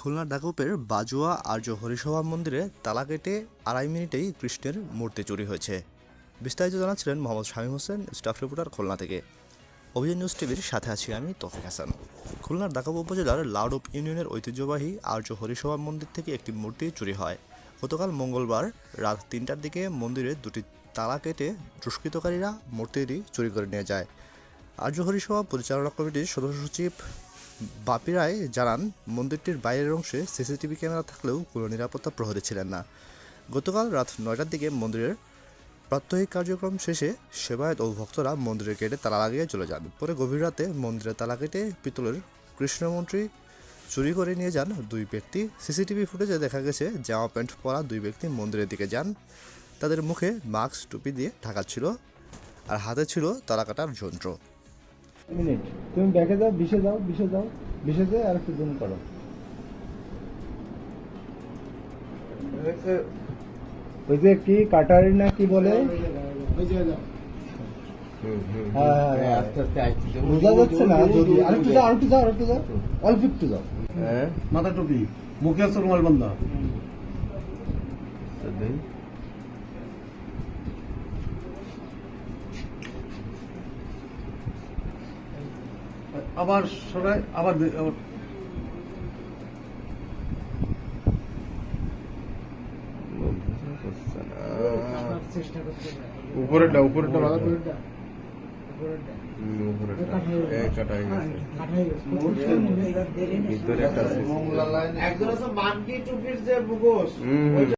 খুলনার ডাকুপের বাজুয়া আর্য হরিসভা মন্দিরে তালা কেটে 2.5 মিনিটেই কৃষ্ণের মূর্তি চুরি হয়েছে। বিস্তারিত জানাচ্ছিলেন মোহাম্মদ শামীম হোসেন, স্টাফ রিপোর্টার, খুলনা থেকে। অভিযান নিউজ টিভির সাথে আছি আমি তৌফিক হাসান। খুলনার ডাকুপ উপজেলার লাউডুপ ইউনিয়নের ঐতিহ্যবাহী আর্য হরিসভা মন্দির থেকে একটি মূর্তি চুরি হয়। গতকাল মঙ্গলবার রাত 3টার দিকে মন্দিরের দুটি তালা কেটে দুষ্কৃতকারীরা মূর্তিটি চুরি করে নিয়ে যায়। আর্য হরিসভা পরিচালনা কমিটির সদস্য সচিব বাপি রায় জানান, মন্দিরটির বাইরের অংশে সিসিটিভি ক্যামেরা থাকলেও কোনো নিরাপত্তা প্রহরী ছিলেন না। গতকাল রাত 9টার দিকে মন্দিরের প্রাত্যহিক কার্যক্রম শেষে সেবায়েত ও ভক্তরা মন্দিরের গেটে তালা লাগিয়ে চলে যান। পরে গভীর রাতে মন্দিরের তালা কেটে পিতলের কৃষ্ণমূর্তি চুরি করে নিয়ে যান দুই ব্যক্তি। সিসিটিভি ফুটেজে দেখা গেছে জামা প্যান্ট পরা দুই ব্যক্তি মন্দিরের দিকে যান। তাদের মুখে মাস্ক টুপি দিয়ে ঢাকা ছিল আর হাতে ছিল তালা কাটার যন্ত্র। মিনিট তুমি ব্যাকে যাও, বিশে যাও, বিশে যে আর একটু জুম করো। ওই যে কি কাটারি না কি বলে, বোঝা যাচ্ছে না। যদি আরেকটু যাও, অল্প একটু যাও। মাথা টুপি, মুখে আছে রুমাল বান্ধা। আবার সরাই, আবার উপরেরটা মাথা টুপিটা একজন আছে মানকি টুপির যে মুখোশ।